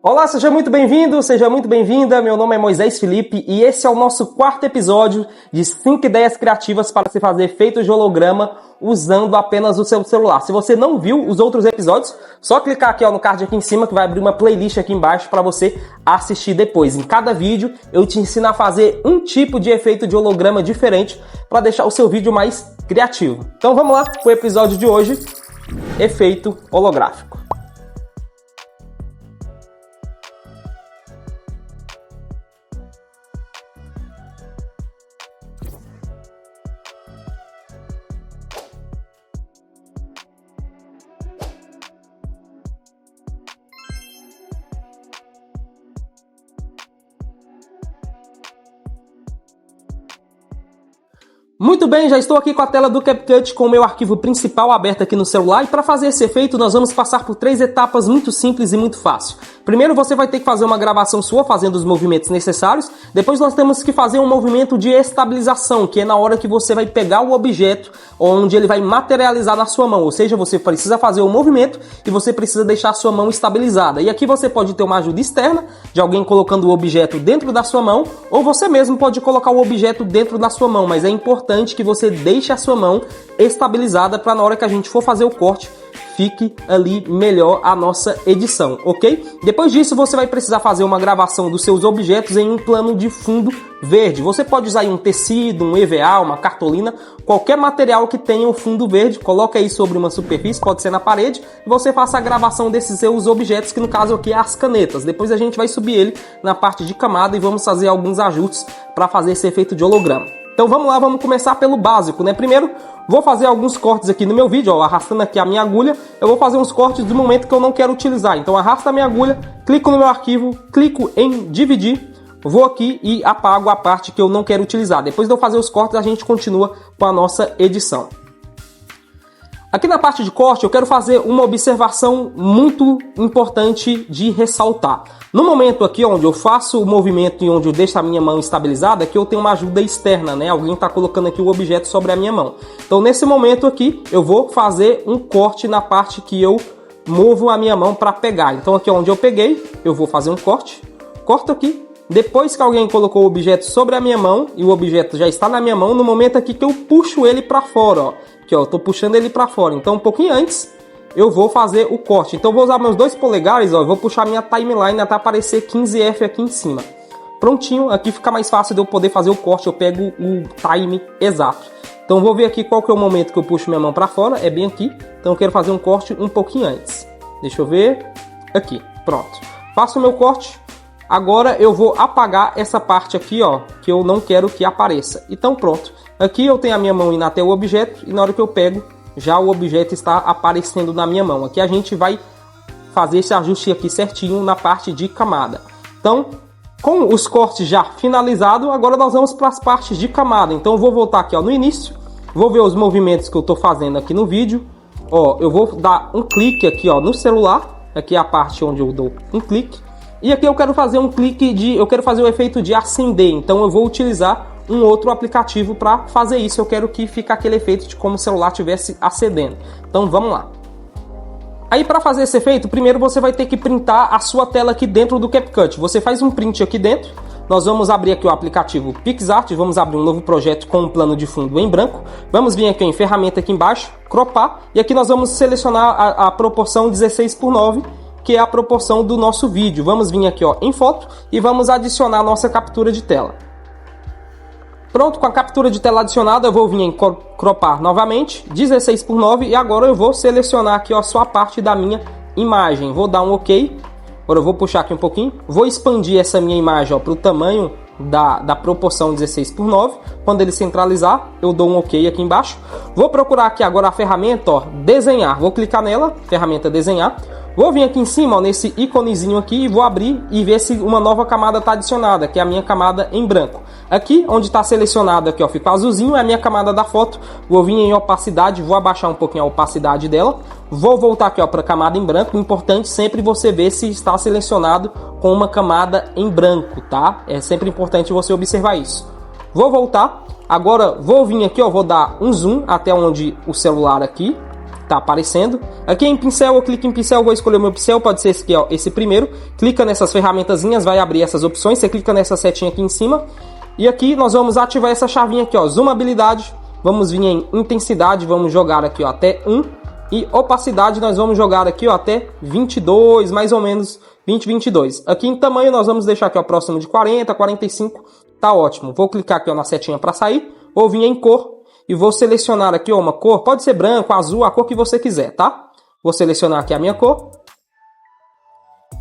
Olá, seja muito bem-vindo, seja muito bem-vinda. Meu nome é Moisés Felipe e esse é o nosso quarto episódio de 5 ideias criativas para se fazer efeitos de holograma usando apenas o seu celular. Se você não viu os outros episódios, só clicar aqui no card aqui em cima que vai abrir uma playlist aqui embaixo para você assistir depois. Em cada vídeo eu te ensino a fazer um tipo de efeito de holograma diferente para deixar o seu vídeo mais criativo. Então vamos lá para o episódio de hoje, efeito holográfico. Muito bem, já estou aqui com a tela do CapCut com o meu arquivo principal aberto aqui no celular e para fazer esse efeito nós vamos passar por 3 etapas muito simples e muito fácil. Primeiro você vai ter que fazer uma gravação sua fazendo os movimentos necessários, depois nós temos que fazer um movimento de estabilização, que é na hora que você vai pegar o objeto onde ele vai materializar na sua mão, ou seja, você precisa fazer o movimento e você precisa deixar a sua mão estabilizada. E aqui você pode ter uma ajuda externa de alguém colocando o objeto dentro da sua mão, ou você mesmo pode colocar o objeto dentro da sua mão, mas é importante que você deixe a sua mão estabilizada para na hora que a gente for fazer o corte fique ali melhor a nossa edição, ok? Depois disso você vai precisar fazer uma gravação dos seus objetos em um plano de fundo verde. Você pode usar um tecido, um EVA, uma cartolina, qualquer material que tenha um fundo verde, coloca aí sobre uma superfície, pode ser na parede, e você faça a gravação desses seus objetos, que no caso aqui é as canetas. Depois a gente vai subir ele na parte de camada e vamos fazer alguns ajustes para fazer esse efeito de holograma. Então vamos lá, vamos começar pelo básico, né? Primeiro, vou fazer alguns cortes aqui no meu vídeo, ó, arrastando aqui a minha agulha. Eu vou fazer uns cortes do momento que eu não quero utilizar. Então arrasta a minha agulha, clico no meu arquivo, clico em dividir, vou aqui e apago a parte que eu não quero utilizar. Depois de eu fazer os cortes, a gente continua com a nossa edição. Aqui na parte de corte eu quero fazer uma observação muito importante de ressaltar. No momento aqui onde eu faço o movimento e onde eu deixo a minha mão estabilizada, aqui eu tenho uma ajuda externa, né? Alguém está colocando aqui o objeto sobre a minha mão. Então nesse momento aqui eu vou fazer um corte na parte que eu movo a minha mão para pegar. Então aqui onde eu peguei, eu vou fazer um corte, corto aqui. Depois que alguém colocou o objeto sobre a minha mão e o objeto já está na minha mão, no momento aqui que eu puxo ele para fora, ó. Aqui, ó, eu tô puxando ele para fora. Então, um pouquinho antes, eu vou fazer o corte. Então, eu vou usar meus 2 polegares, ó, eu vou puxar minha timeline até aparecer 15F aqui em cima. Prontinho, aqui fica mais fácil de eu poder fazer o corte, eu pego o time exato. Então, eu vou ver aqui qual que é o momento que eu puxo minha mão para fora, é bem aqui. Então, eu quero fazer um corte um pouquinho antes. Deixa eu ver. Aqui, pronto. Faço o meu corte. Agora eu vou apagar essa parte aqui, ó, que eu não quero que apareça. Então pronto. Aqui eu tenho a minha mão indo até o objeto e na hora que eu pego, já o objeto está aparecendo na minha mão. Aqui a gente vai fazer esse ajuste aqui certinho na parte de camada. Então, com os cortes já finalizados, agora nós vamos para as partes de camada. Então eu vou voltar aqui, ó, no início, vou ver os movimentos que eu estou fazendo aqui no vídeo. Ó, eu vou dar um clique aqui, ó, no celular. Aqui é a parte onde eu dou um clique. E aqui eu quero fazer um clique eu quero fazer o efeito de acender, então eu vou utilizar um outro aplicativo para fazer isso. Eu quero que fique aquele efeito de como o celular estivesse acendendo. Então vamos lá. Aí para fazer esse efeito, primeiro você vai ter que printar a sua tela aqui dentro do CapCut. Você faz um print aqui dentro, nós vamos abrir aqui o aplicativo PixArt, vamos abrir um novo projeto com um plano de fundo em branco. Vamos vir aqui em ferramenta aqui embaixo, cropar, e aqui nós vamos selecionar a proporção 16:9, que é a proporção do nosso vídeo. Vamos vir aqui, ó, em foto e vamos adicionar a nossa captura de tela. Pronto, com a captura de tela adicionada, eu vou vir em cropar novamente, 16:9, e agora eu vou selecionar aqui, ó, só a parte da minha imagem. Vou dar um OK. Agora eu vou puxar aqui um pouquinho, vou expandir essa minha imagem para o tamanho da proporção 16:9. Quando ele centralizar, eu dou um OK aqui embaixo. Vou procurar aqui agora a ferramenta, ó, desenhar. Vou clicar nela, ferramenta desenhar. Vou vir aqui em cima, ó, nesse íconezinho aqui, e vou abrir e ver se uma nova camada está adicionada, que é a minha camada em branco. Aqui, onde está selecionado aqui, ó, fica azulzinho, é a minha camada da foto. Vou vir em opacidade, vou abaixar um pouquinho a opacidade dela. Vou voltar aqui, ó, para a camada em branco. Importante sempre você ver se está selecionado com uma camada em branco, tá? É sempre importante você observar isso. Vou voltar. Agora vou vir aqui, ó, vou dar um zoom até onde o celular aqui. tá aparecendo. Aqui em pincel, eu clico em pincel, vou escolher o meu pincel, pode ser esse aqui, ó, esse primeiro. Clica nessas ferramentazinhas, vai abrir essas opções, você clica nessa setinha aqui em cima. E aqui nós vamos ativar essa chavinha aqui, ó, zoomabilidade. Vamos vir em intensidade, vamos jogar aqui, ó, até 1. E opacidade nós vamos jogar aqui, ó, até 22, mais ou menos 20, 22. Aqui em tamanho nós vamos deixar aqui, ó, próximo de 40, 45, tá ótimo. Vou clicar aqui, ó, na setinha para sair, vou vir em cor e vou selecionar aqui, ó, uma cor, pode ser branco, azul, a cor que você quiser, tá? Vou selecionar aqui a minha cor.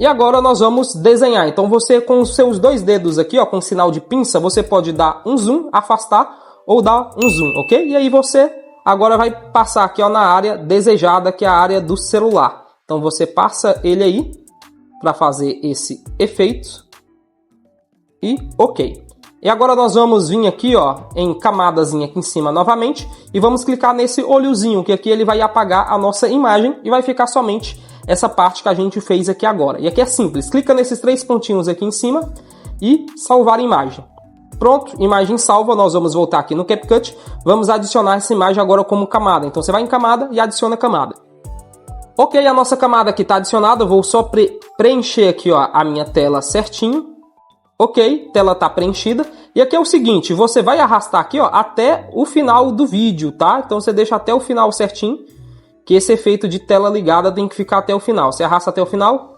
E agora nós vamos desenhar. Então você com os seus dois dedos aqui, ó, com o sinal de pinça, você pode dar um zoom, afastar ou dar um zoom, ok? E aí você agora vai passar aqui, ó, na área desejada, que é a área do celular. Então você passa ele aí para fazer esse efeito. E ok. E agora nós vamos vir aqui, ó, em camadazinha aqui em cima novamente e vamos clicar nesse olhozinho, que aqui ele vai apagar a nossa imagem e vai ficar somente essa parte que a gente fez aqui agora. E aqui é simples, clica nesses 3 pontinhos aqui em cima e salvar a imagem. Pronto, imagem salva, nós vamos voltar aqui no CapCut, vamos adicionar essa imagem agora como camada. Então você vai em camada e adiciona camada. Ok, a nossa camada aqui está adicionada, eu vou só preencher aqui, ó, a minha tela certinho. Ok, tela está preenchida. E aqui é o seguinte, você vai arrastar aqui, ó, até o final do vídeo, tá? Então você deixa até o final certinho, que esse efeito de tela ligada tem que ficar até o final. Você arrasta até o final.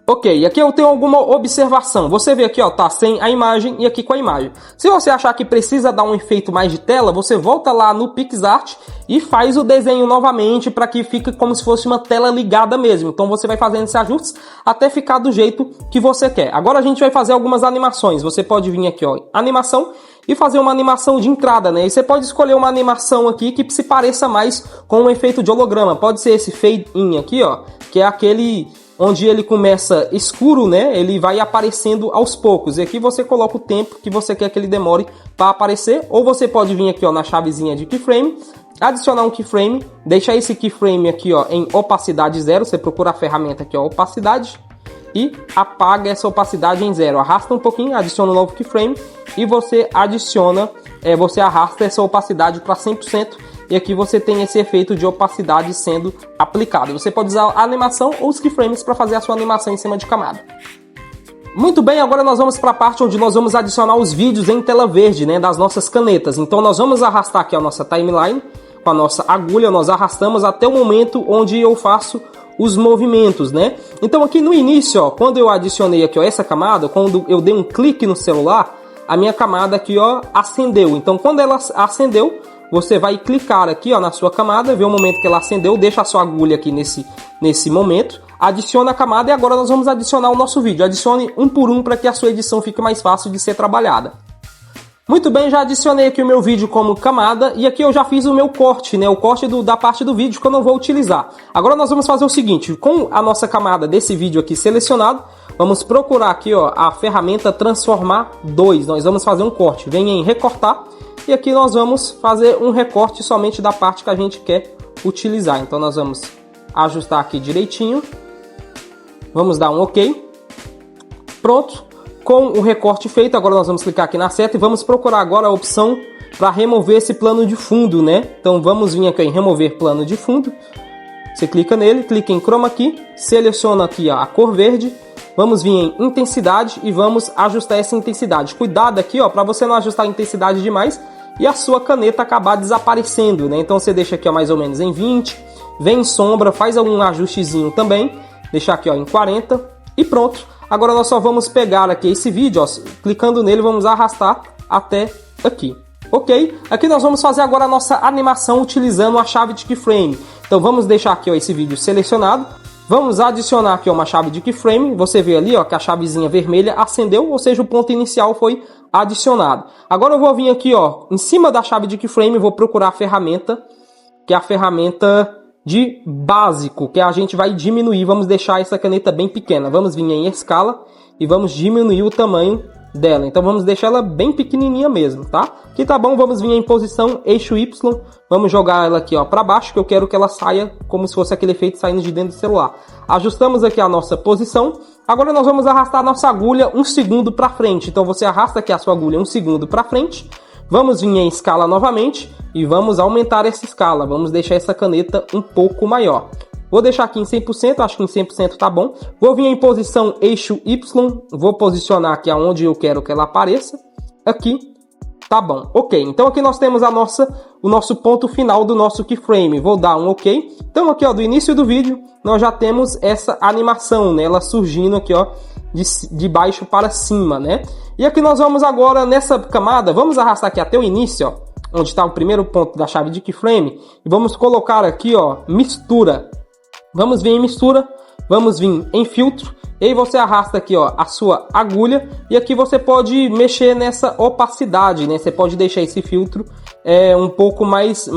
Ok, aqui eu tenho alguma observação. Você vê aqui, ó, tá sem a imagem e aqui com a imagem. Se você achar que precisa dar um efeito mais de tela, você volta lá no PixArt e faz o desenho novamente para que fique como se fosse uma tela ligada mesmo. Então você vai fazendo esses ajustes até ficar do jeito que você quer. Agora a gente vai fazer algumas animações. Você pode vir aqui, ó, animação e fazer uma animação de entrada, né? E você pode escolher uma animação aqui que se pareça mais com um efeito de holograma. Pode ser esse fade in aqui, ó, que é aquele onde ele começa escuro, né? Ele vai aparecendo aos poucos. E aqui você coloca o tempo que você quer que ele demore para aparecer. Ou você pode vir aqui, ó, na chavezinha de keyframe, adicionar um keyframe, deixar esse keyframe aqui, ó, em opacidade 0. Você procura a ferramenta aqui, ó, opacidade, e apaga essa opacidade em 0. Arrasta um pouquinho, adiciona um novo keyframe e você adiciona, você arrasta essa opacidade para 100%. E aqui você tem esse efeito de opacidade sendo aplicado. Você pode usar a animação ou os keyframes para fazer a sua animação em cima de camada. Muito bem, agora nós vamos para a parte onde nós vamos adicionar os vídeos em tela verde, né, das nossas canetas. Então nós vamos arrastar aqui a nossa timeline com a nossa agulha, nós arrastamos até o momento onde eu faço os movimentos, né? Então aqui no início, ó, quando eu adicionei aqui, ó, essa camada, quando eu dei um clique no celular, a minha camada aqui, ó, acendeu. Então quando ela acendeu, você vai clicar aqui, ó, na sua camada, ver o momento que ela acendeu, deixa a sua agulha aqui nesse momento, adiciona a camada e agora nós vamos adicionar o nosso vídeo. Adicione um por um para que a sua edição fique mais fácil de ser trabalhada. Muito bem, já adicionei aqui o meu vídeo como camada e aqui eu já fiz o meu corte, né? O corte da parte do vídeo que eu não vou utilizar. Agora nós vamos fazer o seguinte, com a nossa camada desse vídeo aqui selecionado, vamos procurar aqui, ó, a ferramenta Transformar 2. Nós vamos fazer um corte. Vem em Recortar e aqui nós vamos fazer um recorte somente da parte que a gente quer utilizar. Então nós vamos ajustar aqui direitinho. Vamos dar um OK. Pronto. Com o recorte feito, agora nós vamos clicar aqui na seta e vamos procurar agora a opção para remover esse plano de fundo, né? Então vamos vir aqui em remover plano de fundo. Você clica nele, clica em Chroma Key, seleciona aqui a cor verde. Vamos vir em intensidade e vamos ajustar essa intensidade. Cuidado aqui, ó, para você não ajustar a intensidade demais e a sua caneta acabar desaparecendo, né? Então você deixa aqui, ó, mais ou menos em 20, vem em sombra, faz algum ajustezinho também, deixar aqui, ó, em 40 e pronto. Agora nós só vamos pegar aqui esse vídeo, ó, clicando nele, vamos arrastar até aqui. Ok? Aqui nós vamos fazer agora a nossa animação utilizando a chave de keyframe. Então vamos deixar aqui, ó, esse vídeo selecionado. Vamos adicionar aqui, ó, uma chave de keyframe. Você vê ali, ó, que a chavezinha vermelha acendeu, ou seja, o ponto inicial foi adicionado. Agora eu vou vir aqui, ó, em cima da chave de keyframe, vou procurar a ferramenta, que é a ferramenta de básico, que a gente vai diminuir, vamos deixar essa caneta bem pequena. Vamos vir em escala e vamos diminuir o tamanho dela. Então vamos deixar ela bem pequenininha mesmo, tá? Aqui tá bom, vamos vir em posição eixo Y, vamos jogar ela aqui, ó, para baixo, que eu quero que ela saia como se fosse aquele efeito saindo de dentro do celular. Ajustamos aqui a nossa posição. Agora nós vamos arrastar a nossa agulha 1 segundo para frente. Então você arrasta aqui a sua agulha 1 segundo para frente. Vamos vir em escala novamente e vamos aumentar essa escala. Vamos deixar essa caneta um pouco maior. Vou deixar aqui em 100%, acho que em 100% tá bom. Vou vir em posição eixo Y, vou posicionar aqui aonde eu quero que ela apareça. Aqui, tá bom. Ok, então aqui nós temos o nosso ponto final do nosso keyframe. Vou dar um ok. Então aqui, ó, do início do vídeo, nós já temos essa animação, né? Ela surgindo aqui, ó, de baixo para cima, né? E aqui nós vamos agora nessa camada, vamos arrastar aqui até o início, ó, onde está o primeiro ponto da chave de keyframe, e vamos colocar aqui, ó, mistura. Vamos vir em mistura, vamos vir em filtro, e aí você arrasta aqui, ó, a sua agulha, e aqui você pode mexer nessa opacidade, né? Você pode deixar esse filtro um pouco mais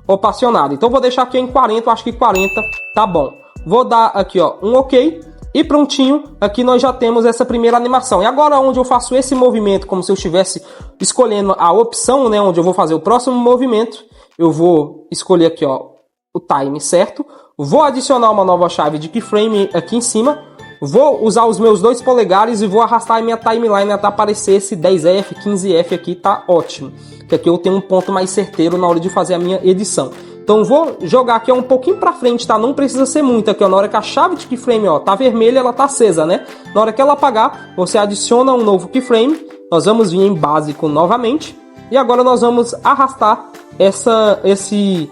opacionado. Então vou deixar aqui em 40, acho que 40 tá bom. Vou dar aqui, ó, um ok. E prontinho, aqui nós já temos essa primeira animação. E agora onde eu faço esse movimento, como se eu estivesse escolhendo a opção, né, onde eu vou fazer o próximo movimento, eu vou escolher aqui, ó, o time certo. Vou adicionar uma nova chave de keyframe aqui em cima. Vou usar os meus 2 polegares e vou arrastar a minha timeline até aparecer esse 10F, 15F aqui, tá ótimo. Que aqui eu tenho um ponto mais certeiro na hora de fazer a minha edição. Então vou jogar aqui um pouquinho pra frente, tá? Não precisa ser muito aqui, ó. Na hora que a chave de keyframe, ó, tá vermelha, ela tá acesa, né? Na hora que ela apagar, você adiciona um novo keyframe. Nós vamos vir em básico novamente. E agora nós vamos arrastar esse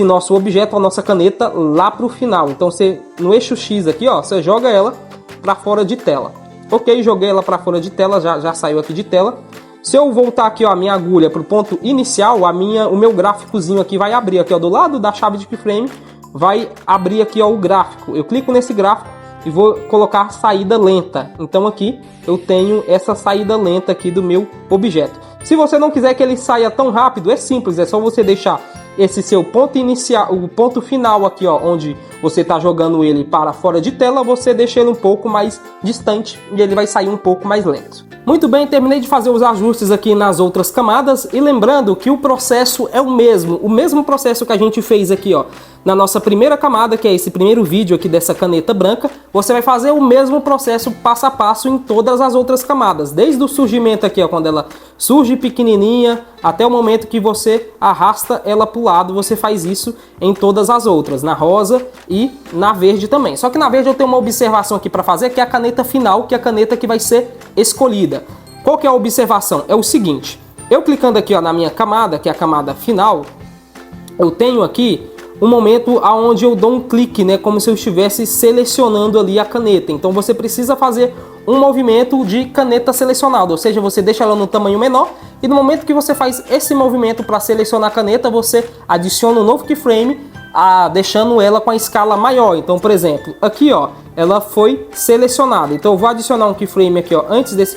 nosso objeto, a nossa caneta, lá pro final. Então você, no eixo X aqui, ó, você joga ela pra fora de tela. Ok, joguei ela pra fora de tela, já saiu aqui de tela. Se eu voltar aqui, ó, a minha agulha para o ponto inicial, o meu gráficozinho aqui vai abrir aqui, ó, do lado da chave de keyframe, vai abrir aqui, ó, o gráfico. Eu clico nesse gráfico e vou colocar saída lenta. Então aqui eu tenho essa saída lenta aqui do meu objeto. Se você não quiser que ele saia tão rápido, é simples, é só você deixar esse seu ponto inicial, o ponto final aqui, ó, onde você está jogando ele para fora de tela, você deixa ele um pouco mais distante e ele vai sair um pouco mais lento. Muito bem, terminei de fazer os ajustes aqui nas outras camadas e lembrando que o processo é o mesmo processo que a gente fez aqui, ó, na nossa primeira camada, que é esse primeiro vídeo aqui dessa caneta branca. Você vai fazer o mesmo processo passo a passo em todas as outras camadas, desde o surgimento aqui, ó, quando ela surge pequenininha, até o momento que você arrasta ela para o lado. Você faz isso em todas as outras, na rosa e na verde também. Só que na verde eu tenho uma observação aqui para fazer, que é a caneta final, que é a caneta que vai ser escolhida. Qual que é a observação? É o seguinte, eu clicando aqui, ó, na minha camada, que é a camada final, eu tenho aqui um momento onde eu dou um clique, né, como se eu estivesse selecionando ali a caneta. Então você precisa fazer um movimento de caneta selecionada, ou seja, você deixa ela no tamanho menor e no momento que você faz esse movimento para selecionar a caneta, você adiciona um novo keyframe, deixando ela com a escala maior. Então, por exemplo, aqui, ó, ela foi selecionada. Então eu vou adicionar um keyframe aqui, ó, antes desse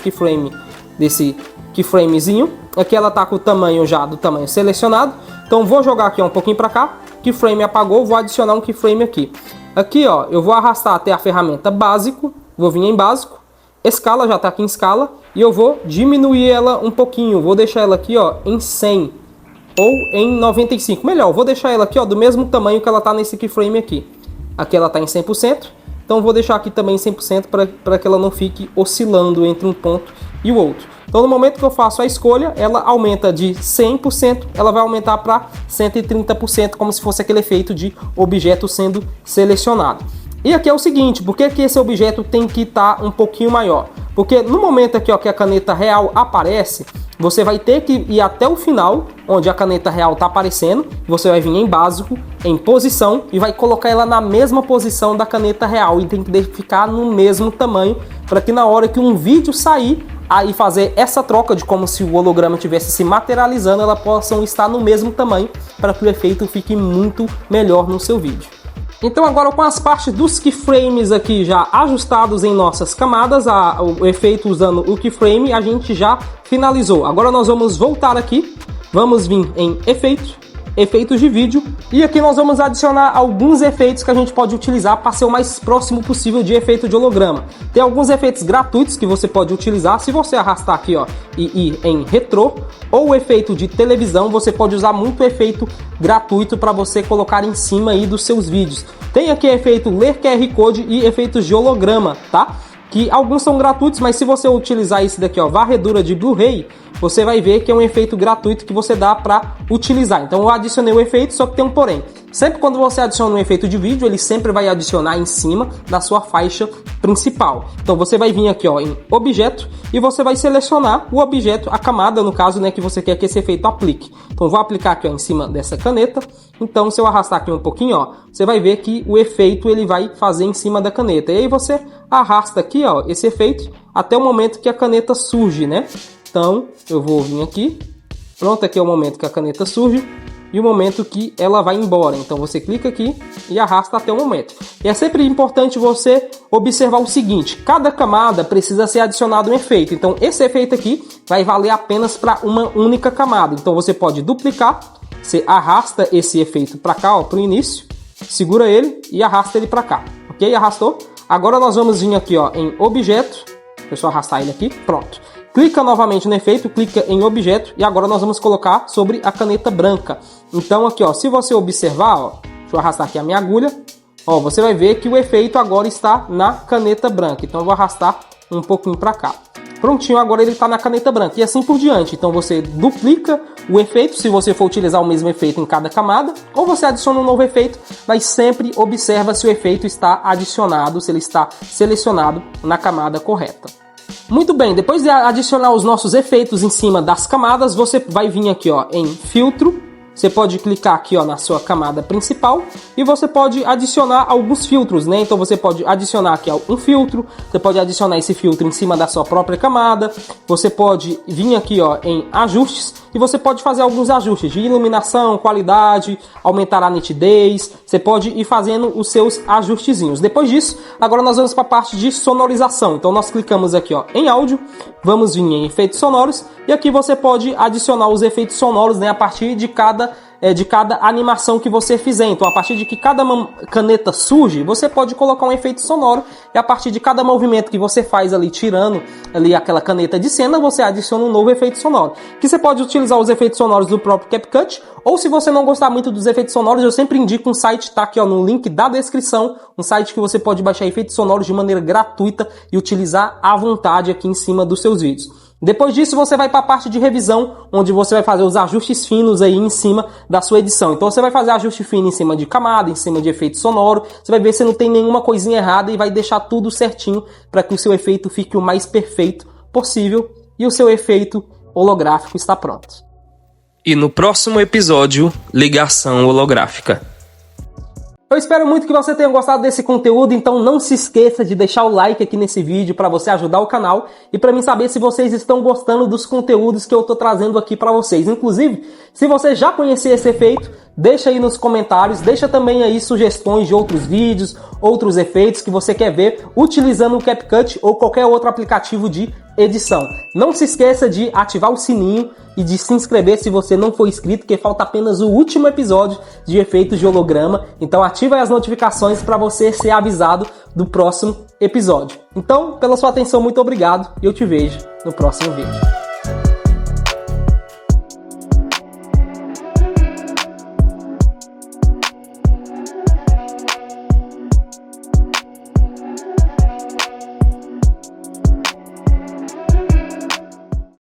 keyframezinho. Aqui ela tá com o tamanho já do tamanho selecionado. Então vou jogar aqui, ó, um pouquinho para cá. Keyframe apagou, vou adicionar um keyframe aqui. Aqui, ó, eu vou arrastar até a ferramenta básico, vou vir em básico, escala, já tá aqui em escala, e eu vou diminuir ela um pouquinho, vou deixar ela aqui, ó, em 100 ou em 95, melhor, vou deixar ela aqui, ó, do mesmo tamanho que ela tá nesse keyframe aqui. Aqui ela tá em 100%, então vou deixar aqui também em 100% para que ela não fique oscilando entre um ponto e o outro. Então no momento que eu faço a escolha, ela aumenta de 100%, ela vai aumentar para 130%, como se fosse aquele efeito de objeto sendo selecionado. E aqui é o seguinte, por que esse objeto tem que estar um pouquinho maior? Porque no momento aqui, ó, que a caneta real aparece, você vai ter que ir até o final, onde a caneta real está aparecendo, você vai vir em básico, em posição, e vai colocar ela na mesma posição da caneta real, e tem que ficar no mesmo tamanho, para que na hora que um vídeo sair, aí fazer essa troca de como se o holograma estivesse se materializando, elas possam estar no mesmo tamanho, para que o efeito fique muito melhor no seu vídeo. Então agora, com as partes dos keyframes aqui já ajustados em nossas camadas, o efeito usando o keyframe, a gente já finalizou. Agora nós vamos voltar aqui, vamos vir em efeitos de vídeo, e aqui nós vamos adicionar alguns efeitos que a gente pode utilizar para ser o mais próximo possível de efeito de holograma. Tem alguns efeitos gratuitos que você pode utilizar. Se você arrastar aqui, ó, e ir em retrô ou efeito de televisão, você pode usar muito efeito gratuito para você colocar em cima aí dos seus vídeos. Tem aqui efeito ler QR Code e efeitos de holograma, tá? que alguns são gratuitos, mas se você utilizar esse daqui, ó, varredura de Blu-ray, você vai ver que é um efeito gratuito que você dá para utilizar. Então eu adicionei o efeito, só que tem um porém. Sempre quando você adiciona um efeito de vídeo, ele sempre vai adicionar em cima da sua faixa principal. Então você vai vir aqui, ó, em objeto, e você vai selecionar o objeto, a camada, no caso, né, que você quer que esse efeito aplique. Então eu vou aplicar aqui, ó, em cima dessa caneta. Então se eu arrastar aqui um pouquinho, ó, você vai ver que o efeito ele vai fazer em cima da caneta. E aí você arrasta aqui, ó, esse efeito até o momento que a caneta surge, né? Então eu vou vir aqui. Pronto, aqui é o momento que a caneta surge e o momento que ela vai embora. Então você clica aqui e arrasta até o momento. E é sempre importante você observar o seguinte: cada camada precisa ser adicionado um efeito. Então esse efeito aqui vai valer apenas para uma única camada. Então você pode duplicar, você arrasta esse efeito para cá, ó, para o início, segura ele e arrasta ele para cá. Ok? Arrastou? Agora nós vamos vir aqui, ó, em objeto. Deixa eu só arrastar ele aqui. Pronto. Clica novamente no efeito, clica em objeto e agora nós vamos colocar sobre a caneta branca. Então aqui, ó, se você observar, ó, deixa eu arrastar aqui a minha agulha, ó, você vai ver que o efeito agora está na caneta branca. Então eu vou arrastar um pouquinho para cá. Prontinho, agora ele está na caneta branca e assim por diante. Então você duplica o efeito, se você for utilizar o mesmo efeito em cada camada, ou você adiciona um novo efeito, mas sempre observa se o efeito está adicionado, se ele está selecionado na camada correta. Muito bem, depois de adicionar os nossos efeitos em cima das camadas, você vai vir aqui, ó, em filtro. Você pode clicar aqui, ó, na sua camada principal e você pode adicionar alguns filtros, né? Então você pode adicionar aqui um filtro, você pode adicionar esse filtro em cima da sua própria camada, você pode vir aqui, ó, em ajustes e você pode fazer alguns ajustes de iluminação, qualidade, aumentar a nitidez, você pode ir fazendo os seus ajustezinhos. Depois disso, agora nós vamos para a parte de sonorização. Então nós clicamos aqui, ó, em áudio, vamos vir em efeitos sonoros e aqui você pode adicionar os efeitos sonoros, né, a partir de cada animação que você fizer. Então a partir de que cada caneta surge, você pode colocar um efeito sonoro e a partir de cada movimento que você faz ali, tirando ali aquela caneta de cena, você adiciona um novo efeito sonoro. Que você pode utilizar os efeitos sonoros do próprio CapCut, ou se você não gostar muito dos efeitos sonoros, eu sempre indico um site, tá aqui, ó, no link da descrição, um site que você pode baixar efeitos sonoros de maneira gratuita e utilizar à vontade aqui em cima dos seus vídeos. Depois disso, você vai para a parte de revisão, onde você vai fazer os ajustes finos aí em cima da sua edição. Então você vai fazer ajuste fino em cima de camada, em cima de efeito sonoro. Você vai ver se não tem nenhuma coisinha errada e vai deixar tudo certinho para que o seu efeito fique o mais perfeito possível. E o seu efeito holográfico está pronto. E no próximo episódio, ligação holográfica. Eu espero muito que você tenha gostado desse conteúdo, então não se esqueça de deixar o like aqui nesse vídeo para você ajudar o canal e para mim saber se vocês estão gostando dos conteúdos que eu estou trazendo aqui para vocês. Inclusive, se você já conhecia esse efeito, deixa aí nos comentários, deixa também aí sugestões de outros vídeos, outros efeitos que você quer ver utilizando o CapCut ou qualquer outro aplicativo de edição. Não se esqueça de ativar o sininho e de se inscrever se você não for inscrito, que falta apenas o último episódio de efeitos de holograma. Então ativa aí as notificações para você ser avisado do próximo episódio. Então, pela sua atenção, muito obrigado e eu te vejo no próximo vídeo.